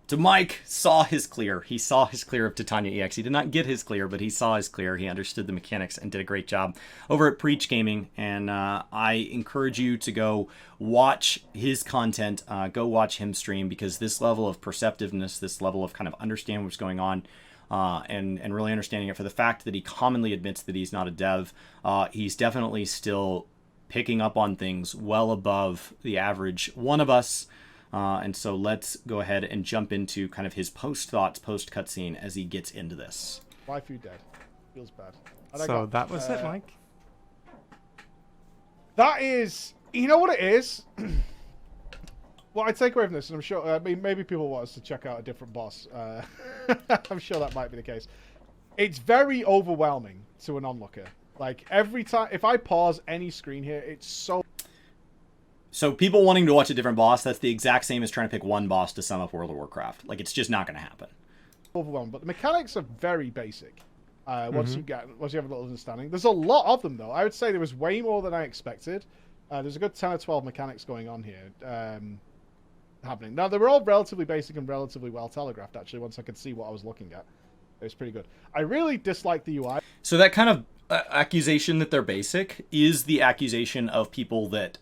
So Mike saw his clear. He saw his clear of Titania EX. He did not get his clear, but he saw his clear. He understood the mechanics and did a great job over at Preach Gaming. And I encourage you to go watch his content. Go watch him stream, because this level of perceptiveness, this level of kind of understanding what's going on, and really understanding it, for the fact that he commonly admits that he's not a dev, he's definitely still picking up on things well above the average one of us. And so let's go ahead and jump into kind of his post-thoughts, post-cutscene as he gets into this. Waifu dead. Feels bad. So that was it, Mike? That is... You know what it is? What I take away from this, and I'm sure... I mean, maybe people want us to check out a different boss. I'm sure that might be the case. It's very overwhelming to an onlooker. Like, every time... If I pause any screen here, it's so... So people wanting to watch a different boss, that's the exact same as trying to pick one boss to sum up World of Warcraft. Like, it's just not going to happen. Overwhelming, but the mechanics are very basic. Once you have a little understanding, there's a lot of them though. I would say there was way more than I expected. There's a good 10 or 12 mechanics going on here, happening. Now they were all relatively basic and relatively well telegraphed. Actually, once I could see what I was looking at, it was pretty good. I really dislike the UI. So that kind of accusation that they're basic is the accusation of people that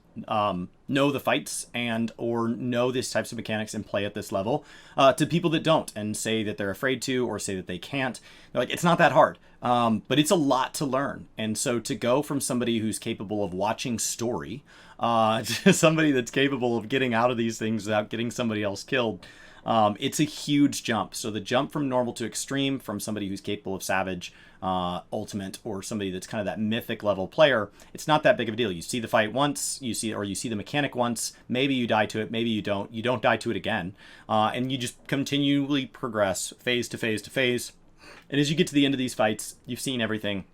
know the fights and or know these types of mechanics and play at this level, to people that don't and say that they're afraid to, or say that they can't. They're like, it's not that hard, but it's a lot to learn. And so to go from somebody who's capable of watching story to somebody that's capable of getting out of these things without getting somebody else killed, it's a huge jump. So the jump from normal to extreme, from somebody who's capable of Savage, Ultimate, or somebody that's kind of that mythic level player, it's not that big of a deal. You see the fight once, you see the mechanic once, maybe you die to it, maybe you don't die to it again, and you just continually progress phase to phase to phase. And as you get to the end of these fights, you've seen everything.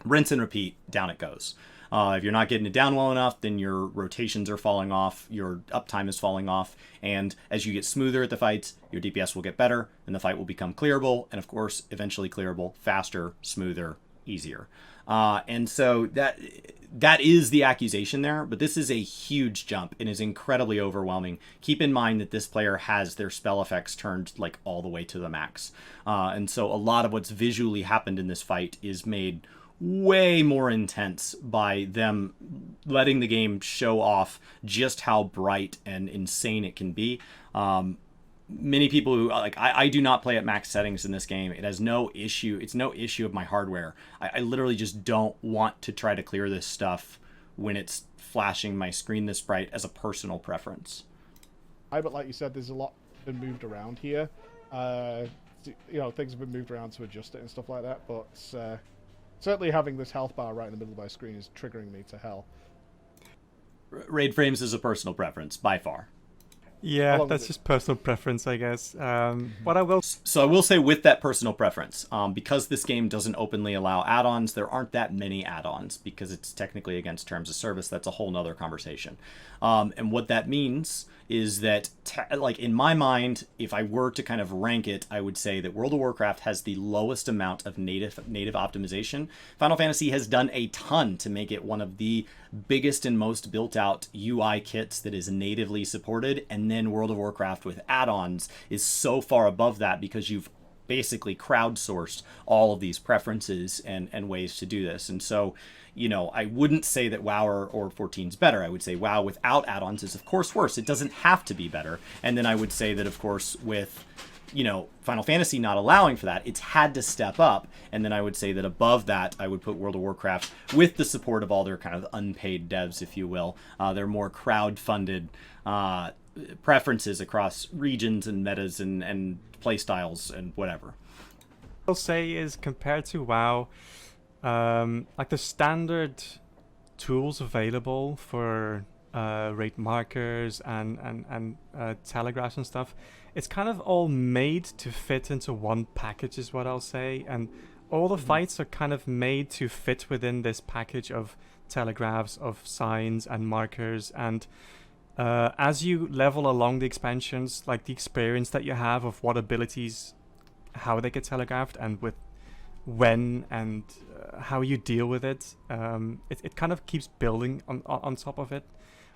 Rinse and repeat, down it goes. If you're not getting it down well enough, then your rotations are falling off, your uptime is falling off, and as you get smoother at the fights, your DPS will get better, and the fight will become clearable, and of course, eventually clearable, faster, smoother, easier. And so that is the accusation there, but this is a huge jump and is incredibly overwhelming. Keep in mind that this player has their spell effects turned like all the way to the max. And so a lot of what's visually happened in this fight is made way more intense by them letting the game show off just how bright and insane it can be. Many people who like I do not play at max settings in this game. It has no issue. It's no issue of my hardware. I literally just don't want to try to clear this stuff when it's flashing my screen this bright, as a personal preference. But like you said, there's a lot been moved around here. Things have been moved around to adjust it and stuff like that. But certainly having this health bar right in the middle of my screen is triggering me to hell. Raid frames is a personal preference, by far. Yeah, that's just personal preference, I guess. What I will... So I will say, with that personal preference, because this game doesn't openly allow add-ons, there aren't that many add-ons, because it's technically against terms of service. That's a whole nother conversation. And what that means is that, like, in my mind, if I were to kind of rank it, I would say that World of Warcraft has the lowest amount of native optimization. Final Fantasy has done a ton to make it one of the biggest and most built out UI kits that is natively supported, and then World of Warcraft with add-ons is so far above that, because you've basically crowdsourced all of these preferences and ways to do this. And so, I wouldn't say that WoW or 14 is better. I would say WoW without add-ons is of course worse. It doesn't have to be better. And then I would say that, of course, with Final Fantasy not allowing for that, it's had to step up. And then I would say that above that, I would put World of Warcraft with the support of all their kind of unpaid devs, if you will. Their more crowd-funded preferences across regions and metas and play styles and whatever. I'll say is, compared to WoW, like the standard tools available for rate markers and telegraphs and stuff, it's kind of all made to fit into one package, is what I'll say. And all the fights are kind of made to fit within this package of telegraphs, of signs and markers. And as you level along the expansions, like the experience that you have of what abilities, how they get telegraphed, and with when and how you deal with it, it kind of keeps building on top of it.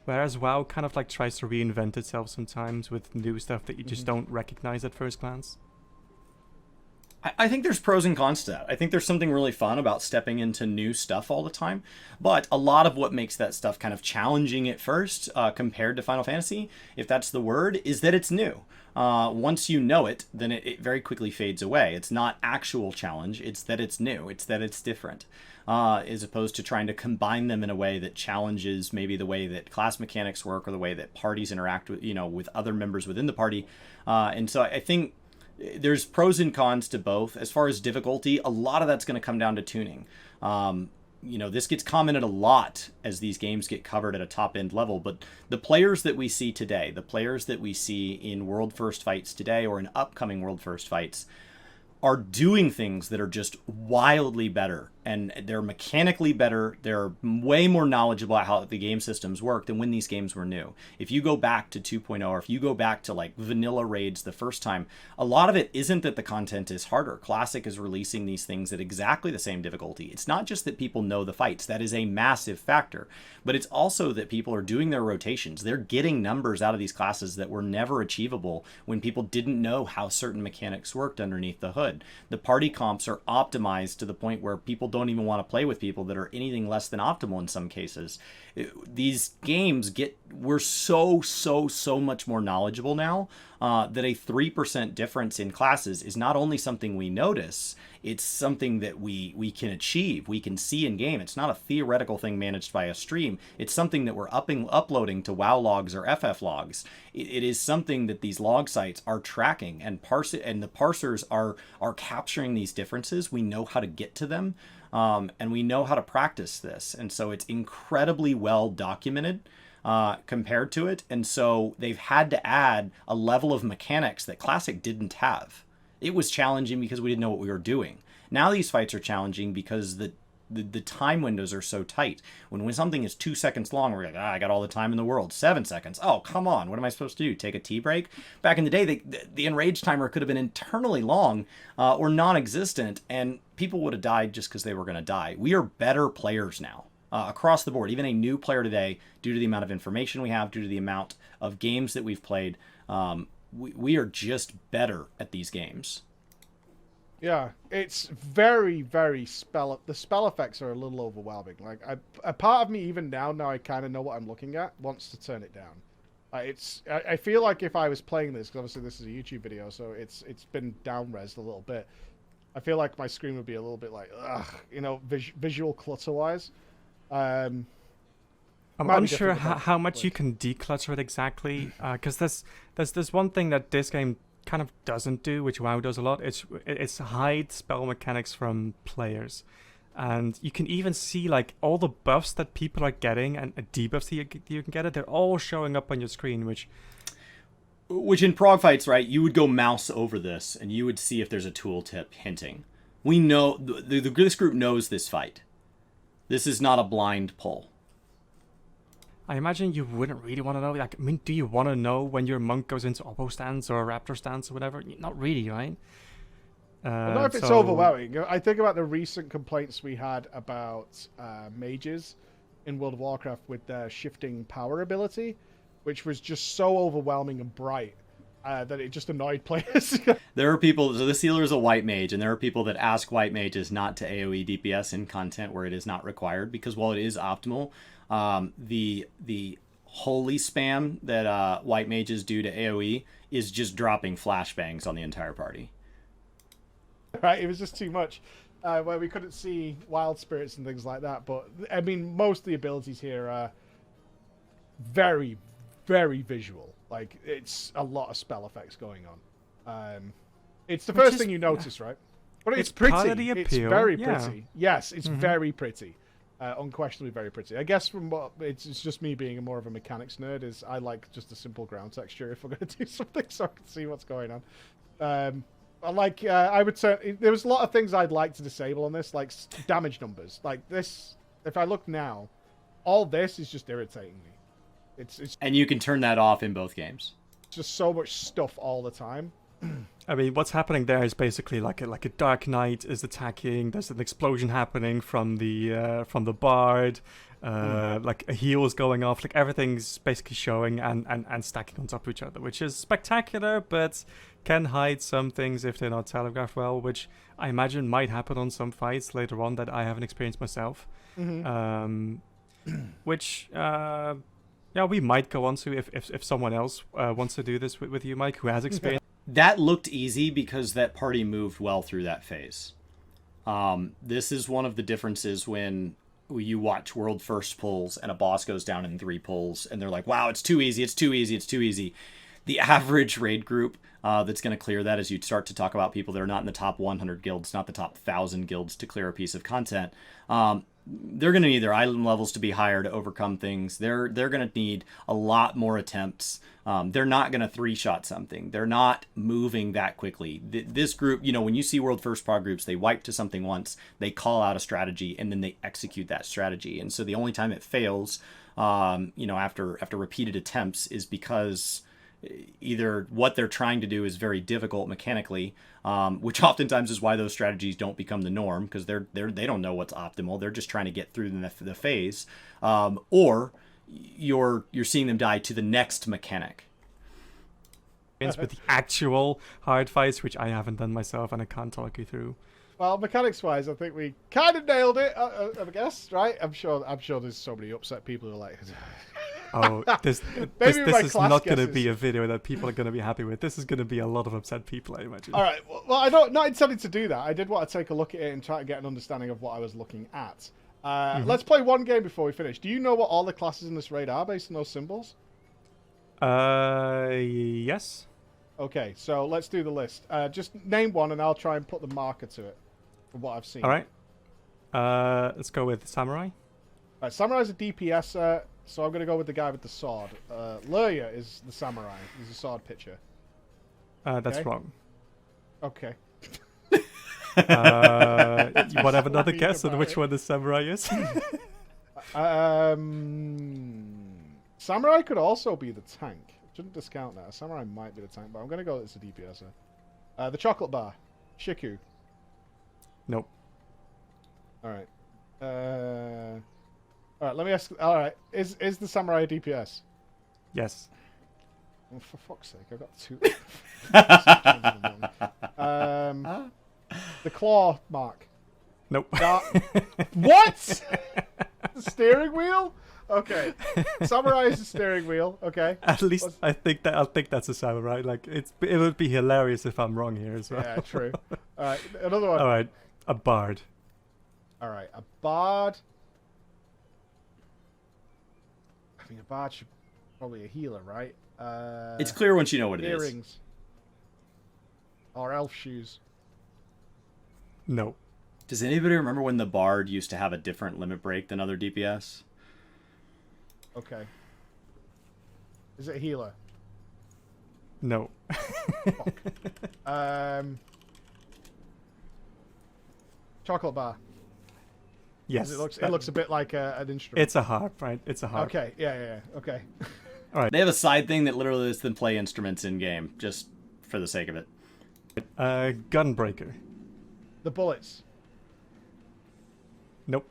Whereas WoW kind of like tries to reinvent itself sometimes with new stuff that you just don't recognize at first glance. I think there's pros and cons to that. I think there's something really fun about stepping into new stuff all the time. But a lot of what makes that stuff kind of challenging at first, compared to Final Fantasy, if that's the word, is that it's new. Once you know it, then it very quickly fades away. It's not actual challenge. It's that it's new. It's that it's different. As opposed to trying to combine them in a way that challenges maybe the way that class mechanics work or the way that parties interact with, with other members within the party. And so I think there's pros and cons to both. As far as difficulty, a lot of that's going to come down to tuning. This gets commented a lot as these games get covered at a top end level, but the players that we see today, the players that we see in World First Fights today or in upcoming World First Fights, are doing things that are just wildly better, and they're mechanically better. They're way more knowledgeable about how the game systems work than when these games were new. If you go back to 2.0, or if you go back to like vanilla raids the first time, a lot of it isn't that the content is harder. Classic is releasing these things at exactly the same difficulty. It's not just that people know the fights. That is a massive factor. But it's also that people are doing their rotations. They're getting numbers out of these classes that were never achievable when people didn't know how certain mechanics worked underneath the hood. The party comps are optimized to the point where people don't even want to play with people that are anything less than optimal in some cases. These games we're so much more knowledgeable now, that a 3% difference in classes is not only something we notice, it's something that we can achieve, we can see in game. It's not a theoretical thing managed by a stream. It's something that we're uploading to WoW logs or FF logs. It is something that these log sites are tracking and and the parsers are capturing these differences. We know how to get to them, and we know how to practice this. And so it's incredibly well documented compared to it. And so they've had to add a level of mechanics that Classic didn't have. It was challenging because we didn't know what we were doing. Now these fights are challenging because the time windows are so tight. When something is 2 seconds long, we're like, I got all the time in the world. 7 seconds. Oh, come on. What am I supposed to do? Take a tea break? Back in the day, the enrage timer could have been internally long or non-existent, and people would have died just because they were going to die. We are better players now. Across the board, even a new player today, due to the amount of information we have, due to the amount of games that we've played, we are just better at these games. Yeah, it's very, very the spell effects are a little overwhelming. Like, a part of me, even now I kind of know what I'm looking at, wants to turn it down. I feel like if I was playing this, because obviously this is a YouTube video, so it's been down-resed a little bit. I feel like my screen would be a little bit like, visual clutter-wise. I'm unsure how much you can declutter it exactly, because there's one thing that this game kind of doesn't do, which WoW does a lot. It's hide spell mechanics from players, and you can even see like all the buffs that people are getting and debuffs that you can get. They're all showing up on your screen, which in prog fights, right, you would go mouse over this and you would see if there's a tooltip hinting. We know this group knows this fight. This is not a blind pull. I imagine you wouldn't really want to know. Like, I mean, do you want to know when your monk goes into oppo stance or raptor stance or whatever? Not really, right? I don't know if it's overwhelming. I think about the recent complaints we had about mages in World of Warcraft with their shifting power ability, which was just so overwhelming and bright that it just annoyed players. There are people, so this healer is a white mage, and there are people that ask white mages not to AoE DPS in content where it is not required, because while it is optimal, the holy spam that white mages do to AoE is just dropping flashbangs on the entire party. Right, it was just too much, where we couldn't see wild spirits and things like that. But I mean, most of the abilities here are very, very visual. Like, it's a lot of spell effects going on. It's the first thing you notice, right? But it's pretty. Part of the It's appeal, very yeah. pretty. Yes, it's very pretty. Unquestionably very pretty. I guess from what it's just me being more of a mechanics nerd, is I like just a simple ground texture if we're going to do something, so I can see what's going on. I would say there was a lot of things I'd like to disable on this, like damage numbers. Like this, if I look now, all this is just irritating me. It's and you can turn that off in both games. Just so much stuff all the time. I mean, what's happening there is basically like a Dark Knight is attacking. There's an explosion happening from the bard. Like a heal is going off. Like everything's basically showing and stacking on top of each other, which is spectacular, but can hide some things if they're not telegraphed well, which I imagine might happen on some fights later on that I haven't experienced myself. Which yeah, we might go on to if someone else wants to do this with you, Mike, who has experience. That looked easy because that party moved well through that phase. This is one of the differences when you watch world first pulls and a boss goes down in 3 pulls and they're like, wow, it's too easy, it's too easy, it's too easy. The average raid group that's going to clear that, as you start to talk about people that are not in the top 100 guilds, not the top 1,000 guilds to clear a piece of content, they're going to need their item levels to be higher to overcome things. They're going to need a lot more attempts. They're not going to 3-shot something. They're not moving that quickly. This group, when you see world first prog groups, they wipe to something once, they call out a strategy, and then they execute that strategy. And so the only time it fails, after repeated attempts, is because either what they're trying to do is very difficult mechanically, which oftentimes is why those strategies don't become the norm, because they don't know what's optimal. They're just trying to get through the phase, or you're seeing them die to the next mechanic. With the actual hard fights, which I haven't done myself and I can't talk you through. Well, mechanics-wise, I think we kind of nailed it. I guess, right? I'm sure there's so many upset people who are like. Oh, this is not going to be a video that people are going to be happy with. This is going to be a lot of upset people, I imagine. All right. Well, I don't not intending to do that. I did want to take a look at it and try to get an understanding of what I was looking at. Let's play one game before we finish. Do you know what all the classes in this raid are based on those symbols? Yes. Okay, so let's do the list. Just name one, and I'll try and put the marker to it from what I've seen. All right. Let's go with samurai. All right, samurai's a DPS. So I'm going to go with the guy with the sword. Lurya is the samurai. He's a sword pitcher. That's wrong. Okay. You want to have another guess on which one the samurai is? Samurai could also be the tank. Shouldn't discount that. Samurai might be the tank, but I'm going to go with it's a DPS. The chocolate bar. Shiku. Nope. Alright. Alright, let me ask. Alright, is the samurai a DPS? Yes. Oh, for fuck's sake, I've got 2. The claw mark. Nope. What? The steering wheel? Okay. Samurai is the steering wheel. Okay. At least I think that's a samurai. Like it would be hilarious if I'm wrong here as well. Yeah, true. All right, another one. All right, a bard. All right, a bard. I mean, a bard should probably a healer, right? It's clear once you know what it is. Earrings. Or elf shoes. No. Does anybody remember when the bard used to have a different limit break than other DPS? Okay. Is it a healer? No. Chocolate bar. Yes. It looks a bit like an instrument. It's a harp, right? It's a harp. Okay. Yeah. Okay. All right. They have a side thing that literally lets them play instruments in game, just for the sake of it. Gunbreaker. The bullets. Nope.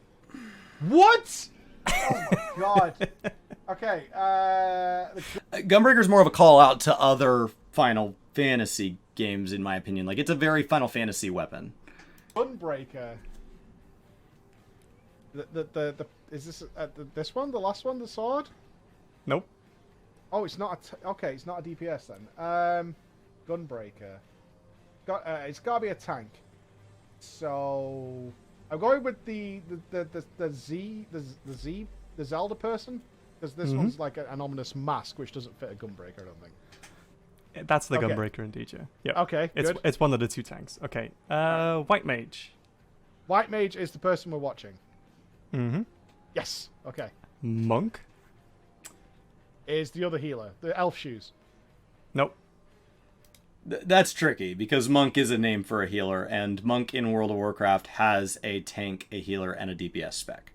What? Oh my god. Okay. Gunbreaker's more of a call out to other Final Fantasy games, in my opinion. Like, it's a very Final Fantasy weapon. Gunbreaker. Is this this one? The last one? The sword? Nope. Oh, it's not okay. It's not a DPS then. Gunbreaker. It's gotta be a tank. So I'm going with the Zelda person, because this one's like an ominous mask, which doesn't fit a Gunbreaker, I don't think. That's the Okay. Gunbreaker indeed, yeah. Yeah. Okay, good. It's one of the 2 tanks. Okay. White Mage. White Mage is the person we're watching. Mm-hmm. Yes. Okay. Monk. Is the other healer, the elf shoes. Nope. That's tricky, because Monk is a name for a healer, and Monk in World of Warcraft has a tank, a healer, and a DPS spec.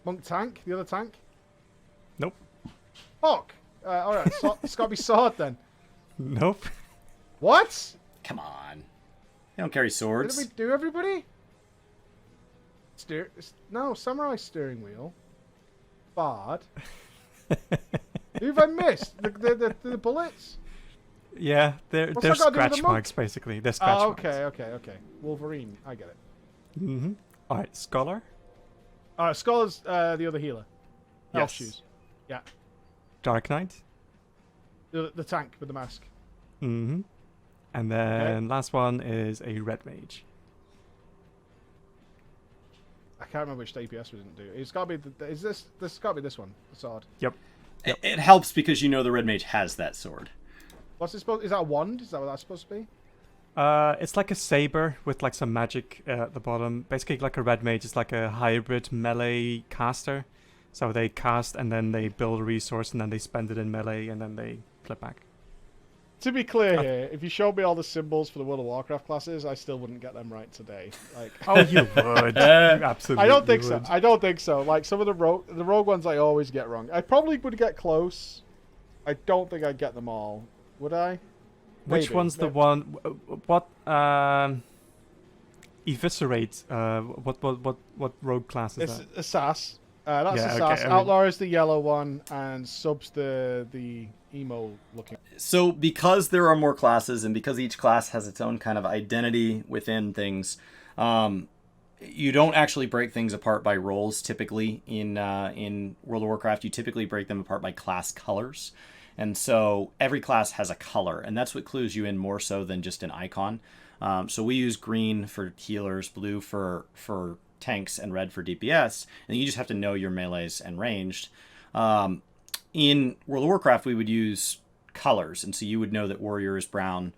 Monk tank? The other tank? Nope. Fuck! All right, it's got to be sword then. Nope. What? Come on. They don't carry What swords. did we do, everybody? No, samurai steering wheel. Bard. Who have I missed? The bullets? Yeah, they're What's that got to do with the scratch monk? marks basically. They're scratch Oh, marks. okay. Wolverine. I get it. All right, scholar. All right, Scholar's the other healer. Elf Yes. shoes. Yeah. Dark Knight. The tank with the mask. And then last one is a red mage. I can't remember which DPS we didn't do. It's got to be. Is this? This got to be this one. The sword. Yep. It helps because you know the red mage has that sword. What's it supposed? Is that a wand? Is that what that's supposed to be? It's like a saber with like some magic at the bottom. Basically, like a red mage is like a hybrid melee caster. So they cast and then they build a resource and then they spend it in melee and then they flip back. To be clear here, if you showed me all the symbols for the World of Warcraft classes, I still wouldn't get them right today. Like, Oh, you would. You absolutely. I don't think so. would. I don't think so. Like some of the rogue ones, I always get wrong. I probably would get close. I don't think I'd get them all. Would I? Which Maybe. one's the one? What? Eviscerate. What rogue class is It's that? Assas. That's Yeah, Assas. okay, I mean- Outlaw is the yellow one, and Sub's the emo looking. So because there are more classes and because each class has its own kind of identity within things, you don't actually break things apart by roles. Typically in World of Warcraft, you typically break them apart by class colors. And so every class has a color, and that's what clues you in more so than just an icon. So we use green for healers, blue for tanks, and red for DPS, and you just have to know your melees and ranged. In World of Warcraft, we would use colors, and so you would know that warrior is brown,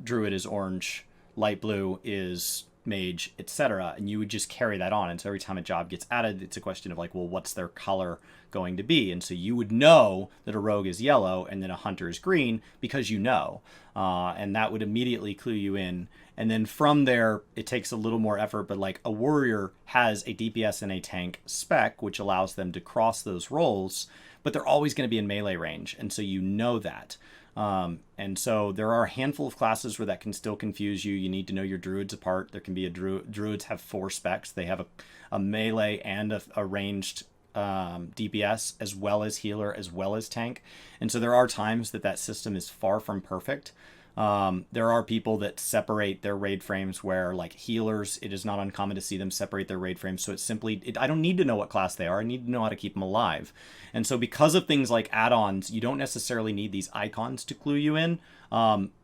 druid is orange, light blue is mage, etc. And you would just carry that on. And so every time a job gets added, it's a question of like, well, what's their color going to be? And so you would know that a rogue is yellow and then a hunter is green because you know. And that would immediately clue you in. And then from there, it takes a little more effort, but like a warrior has a DPS and a tank spec, which allows them to cross those roles, but they're always going to be in melee range. And so you know that. And so there are a handful of classes where that can still confuse you. You need to know your druids apart. There can be druids have 4 specs. They have a melee and a ranged DPS, as well as healer, as well as tank. And so there are times that system is far from perfect. There are people that separate their raid frames where, like healers, it is not uncommon to see them separate their raid frames. So it's simply, I don't need to know what class they are. I need to know how to keep them alive. And so because of things like add-ons, you don't necessarily need these icons to clue you in.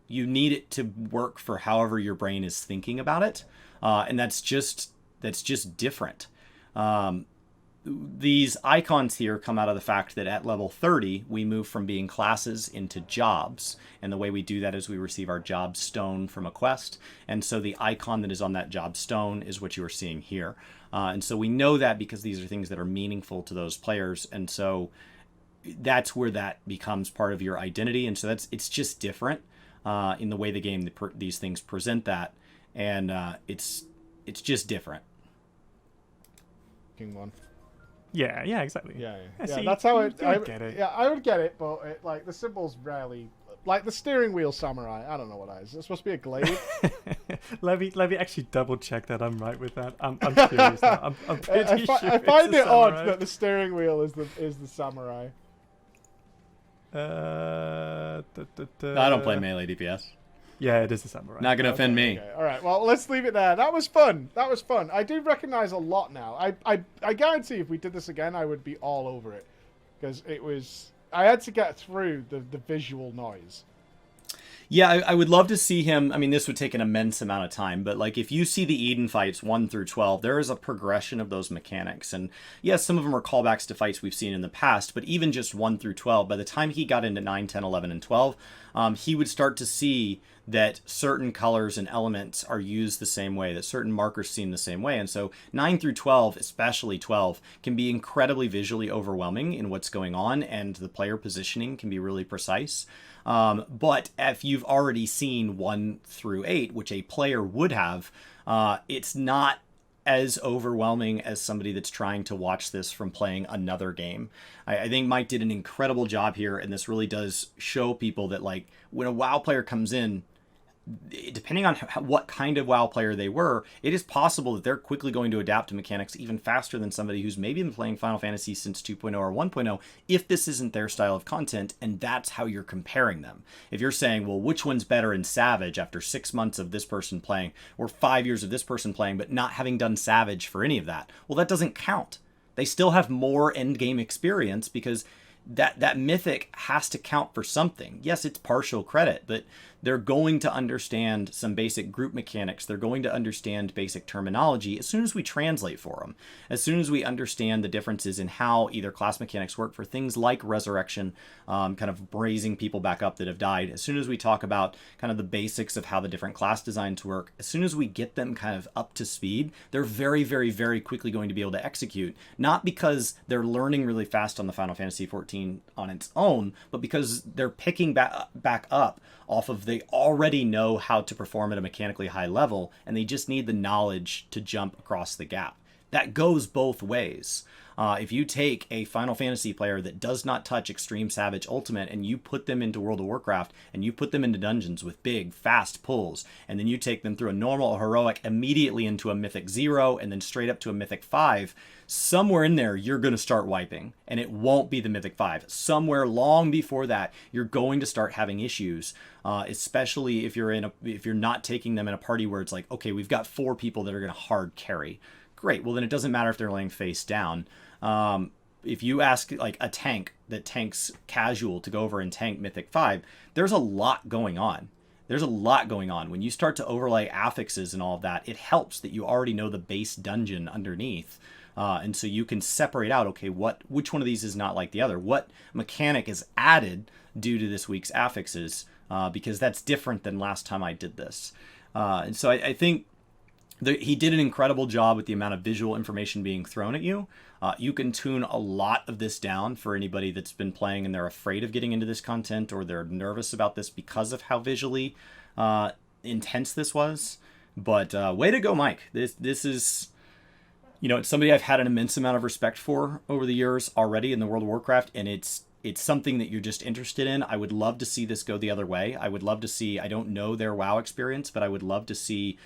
You need it to work for however your brain is thinking about it. And that's just different. These icons here come out of the fact that at level 30, we move from being classes into jobs. And the way we do that is we receive our job stone from a quest. And so the icon that is on that job stone is what you are seeing here. And so we know that because these are things that are meaningful to those players. And so that's where that becomes part of your identity. And so it's just different in the way the game, these things present that. And it's just different. One. Yeah, exactly. Yeah. See, That's how you would get it. Yeah, I would get it, but like the symbols rarely, like the steering wheel samurai. I don't know what that is. It's supposed to be a glaive. Let me actually double check that I'm right with that. I'm curious now. I'm pretty sure I find it's it a odd samurai. that the steering wheel is the samurai. I don't play melee DPS. Yeah, it is a samurai. Not going to offend me. Okay. All right. Well, let's leave it there. That was fun. I do recognize a lot now. I guarantee if we did this again, I would be all over it because it was. I had to get through the visual noise. Yeah, I would love to see him. I mean, this would take an immense amount of time, but like if you see the Eden fights 1 through 12, there is a progression of those mechanics. And yes, some of them are callbacks to fights we've seen in the past, but even just 1 through 12, by the time he got into 9, 10, 11, and 12, he would start to see that certain colors and elements are used the same way, that certain markers seen the same way. And so 9 through 12, especially 12, can be incredibly visually overwhelming in what's going on, and the player positioning can be really precise. But if you've already seen 1 through 8, which a player would have, it's not as overwhelming as somebody that's trying to watch this from playing another game. I think Mike did an incredible job here, and this really does show people that, like, when a WoW player comes in, depending on what kind of WoW player they were, it is possible that they're quickly going to adapt to mechanics even faster than somebody who's maybe been playing Final Fantasy since 2.0 or 1.0, if this isn't their style of content, and that's how you're comparing them. If you're saying, well, which one's better in Savage after 6 months of this person playing, or 5 years of this person playing, but not having done Savage for any of that, well, that doesn't count. They still have more endgame experience, because that mythic has to count for something. Yes, it's partial credit, but they're going to understand some basic group mechanics. They're going to understand basic terminology as soon as we translate for them. As soon as we understand the differences in how either class mechanics work for things like resurrection, kind of raising people back up that have died. As soon as we talk about kind of the basics of how the different class designs work, as soon as we get them kind of up to speed, they're very, very, very quickly going to be able to execute. Not because they're learning really fast on the Final Fantasy XIV on its own, but because they're picking back up off of, they already know how to perform at a mechanically high level, and they just need the knowledge to jump across the gap. That goes both ways. If you take a Final Fantasy player that does not touch Extreme Savage Ultimate, and you put them into World of Warcraft, and you put them into dungeons with big, fast pulls, and then you take them through a normal or heroic immediately into a Mythic 0, and then straight up to a Mythic 5, somewhere in there you're going to start wiping, and it won't be the Mythic 5. Somewhere long before that, you're going to start having issues, especially if you're not taking them in a party where it's like, okay, we've got 4 people that are going to hard carry. Great, well then it doesn't matter if they're laying face down. If you ask like a tank that tanks casual to go over and tank Mythic 5, there's a lot going on. There's a lot going on. When you start to overlay affixes and all of that, it helps that you already know the base dungeon underneath. And so you can separate out, okay, which one of these is not like the other? What mechanic is added due to this week's affixes? Because that's different than last time I did this. And so I think he did an incredible job with the amount of visual information being thrown at you. You can tune a lot of this down for anybody that's been playing and they're afraid of getting into this content, or they're nervous about this because of how visually intense this was. But way to go, Mike. This is, it's somebody I've had an immense amount of respect for over the years already in the World of Warcraft, and it's something that you're just interested in. I would love to see this go the other way. I would love to see, I don't know their WoW experience, but I would love to see,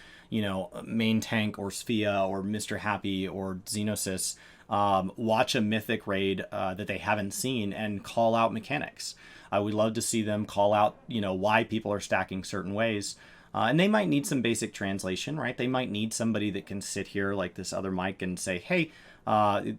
Main Tank or Sphia or Mr. Happy or Xenosis watch a Mythic raid that they haven't seen and call out mechanics. I would love to see them call out, why people are stacking certain ways. And they might need some basic translation, right? They might need somebody that can sit here like this other Mike and say, hey,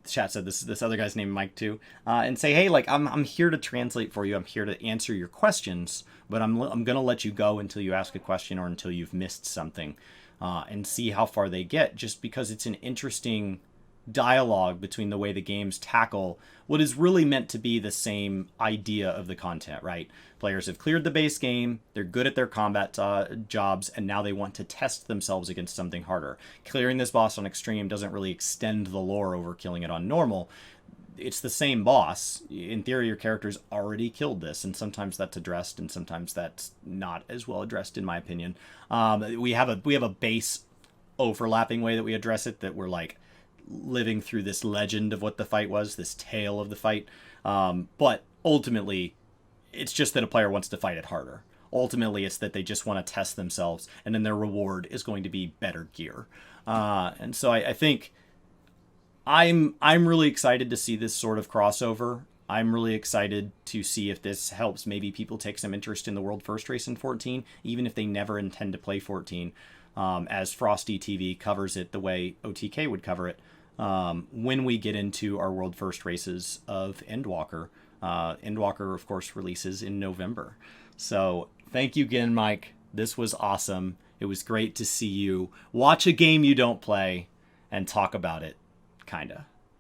chat said this other guy's named Mike too, and say, hey, like I'm here to translate for you. I'm here to answer your questions, but I'm gonna let you go until you ask a question or until you've missed something, and see how far they get. Just because it's an interesting dialogue between the way the games tackle what is really meant to be the same idea of the content, right? Players have cleared the base game, they're good at their combat jobs, and now they want to test themselves against something harder. Clearing this boss on extreme doesn't really extend the lore over killing it on normal. It's the same boss. In theory, your character's already killed this, and sometimes that's addressed, and sometimes that's not as well addressed, in my opinion. We have a base overlapping way that we address it, that we're like living through this legend of what the fight was, this tale of the fight. But ultimately, it's just that a player wants to fight it harder. Ultimately, it's that they just want to test themselves, and then their reward is going to be better gear. And so I think I'm really excited to see this sort of crossover. I'm really excited to see if this helps maybe people take some interest in the World First Race in 14, even if they never intend to play 14, as Frosty TV covers it the way OTK would cover it. When we get into our World First Races of Endwalker. Endwalker, of course, releases in November. So thank you again, Mike. This was awesome. It was great to see you watch a game you don't play and talk about it, kinda.